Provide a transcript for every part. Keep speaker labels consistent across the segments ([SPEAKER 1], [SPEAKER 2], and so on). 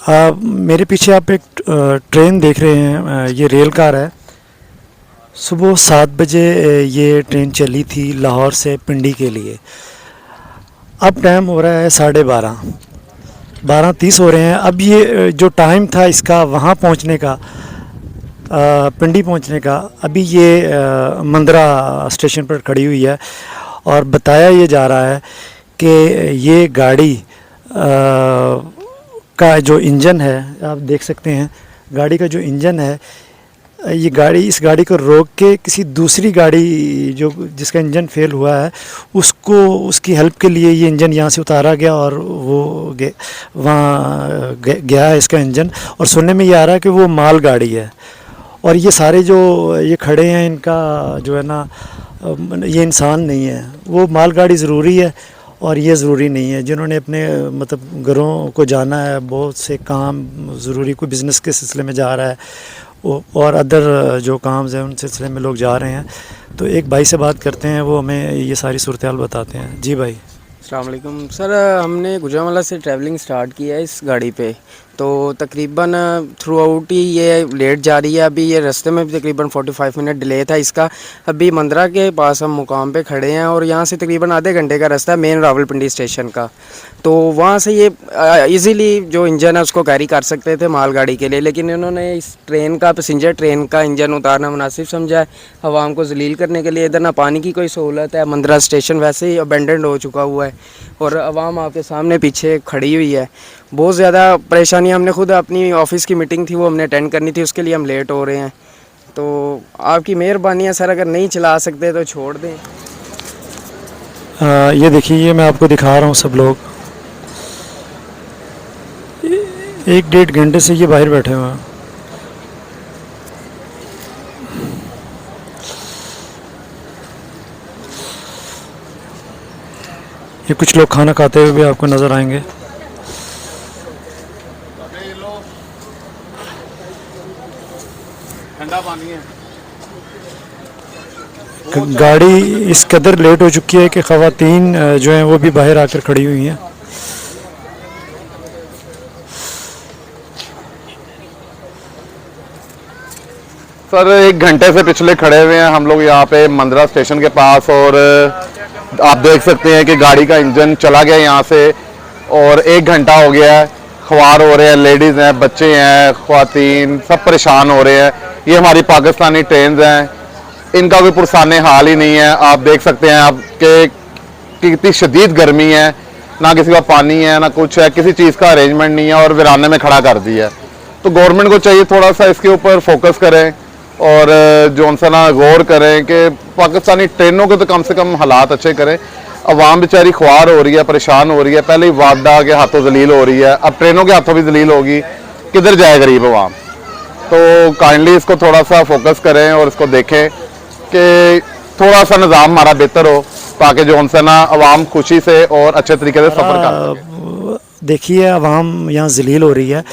[SPEAKER 1] मेरे पीछे आप एक ट्रेन देख रहे हैं। ये रेल कार है। सुबह 7 बजे ये ट्रेन चली थी लाहौर से पिंडी के लिए। अब टाइम हो रहा है 12:30, 12:30 हो रहे हैं। अब ये जो टाइम था इसका वहाँ पहुँचने का, पिंडी पहुँचने का, अभी ये मंदरा स्टेशन पर खड़ी हुई है। और बताया ये जा रहा है कि ये गाड़ी का जो इंजन है, आप देख सकते हैं, गाड़ी का जो इंजन है, ये गाड़ी, इस गाड़ी को रोक के किसी दूसरी गाड़ी जो जिसका इंजन फेल हुआ है उसको, उसकी हेल्प के लिए ये इंजन यहाँ से उतारा गया और वो वहाँ गया है इसका इंजन। और सुनने में ये आ रहा है कि वो माल गाड़ी है। और ये सारे जो ये खड़े हैं, इनका जो है ना, ये इंसान नहीं है। वो माल गाड़ी ज़रूरी है और ये ज़रूरी नहीं है। जिन्होंने अपने मतलब घरों को जाना है, बहुत से काम ज़रूरी, कोई बिज़नेस के सिलसिले में जा रहा है और अदर जो काम हैं उन सिलसिले में लोग जा रहे हैं। तो एक भाई से बात करते हैं, वो हमें ये सारी सूरत हाल बताते हैं। जी भाई।
[SPEAKER 2] अस्सलाम वालेकुम सर, हमने गुजरांवाला से ट्रैवलिंग स्टार्ट किया है इस गाड़ी पे। तो तकरीबन थ्रू आउट ही ये लेट जा रही है। अभी ये रास्ते में भी तकरीबन 45 मिनट डिले था इसका। अभी मंदरा के पास हम मुकाम पे खड़े हैं और यहाँ से तकरीबन आधे घंटे का रास्ता है मेन रावलपिंडी स्टेशन का। तो वहाँ से ये इजीली जो इंजन है उसको कैरी कर सकते थे माल गाड़ी के लिए, लेकिन इन्होंने इस ट्रेन का, पैसेंजर ट्रेन का इंजन उतारना मुनासिब समझा है आवाम को जलील करने के लिए। इधर ना पानी की कोई सहूलत है, मंदरा स्टेशन वैसे ही अबेंडेंड हो चुका हुआ है और आवाम आपके सामने पीछे खड़ी हुई है। बहुत ज़्यादा परेशानी, हमने खुद अपनी ऑफिस की मीटिंग थी वो हमने अटेंड करनी थी, उसके लिए हम लेट हो रहे हैं। तो आपकी मेहरबानी है सर, अगर नहीं चला सकते तो छोड़ दें।
[SPEAKER 1] ये देखिए, ये मैं आपको दिखा रहा हूँ। सब लोग 1-1.5 घंटे से ये बाहर बैठे हुए हैं। ये कुछ लोग खाना खाते हुए भी आपको नज़र आएंगे।
[SPEAKER 3] ठंडा पानी है।
[SPEAKER 1] गाड़ी इस कदर लेट हो चुकी है कि ख़वातीन जो हैं वो भी बाहर आकर खड़ी हुई हैं।
[SPEAKER 3] सर 1 घंटे से पिछले खड़े हुए हैं हम लोग यहाँ पे मंदरा स्टेशन के पास, और आप देख सकते हैं कि गाड़ी का इंजन चला गया यहाँ से और 1 घंटा हो गया है। ख्वार हो रहे हैं, लेडीज़ हैं, बच्चे हैं, ख्वातीन सब परेशान हो रहे हैं। ये हमारी पाकिस्तानी ट्रेन हैं, इनका कोई पुरसाने हाल ही नहीं है। आप देख सकते हैं आप कि कितनी शदीद गर्मी है, ना किसी का पानी है ना कुछ है, किसी चीज़ का अरेंजमेंट नहीं है और वीराने में खड़ा कर दिया है। तो गवर्नमेंट को चाहिए थोड़ा सा इसके ऊपर फोकस करें और जो उनसे ना गौर करें कि पाकिस्तानी ट्रेनों के तो कम से कम हालात अच्छे करें। अवाम बेचारी ख्वार हो रही है, परेशान हो रही है। पहले ही वादा के हाथों जलील हो रही है, अब ट्रेनों के हाथों भी जलील होगी, किधर जाए गरीब अवाम। तो काइंडली इसको थोड़ा सा फोकस करें और इसको देखें कि थोड़ा सा निज़ाम हमारा बेहतर हो, ताकि जो उनसे ना अवाम खुशी से और अच्छे तरीके से सफ़र कर।
[SPEAKER 1] देखिए, अवाम यहाँ जलील हो रही है,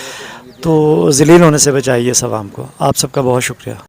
[SPEAKER 1] तो जलील होने से बचाइए इस अवाम को। आप सबका बहुत शुक्रिया।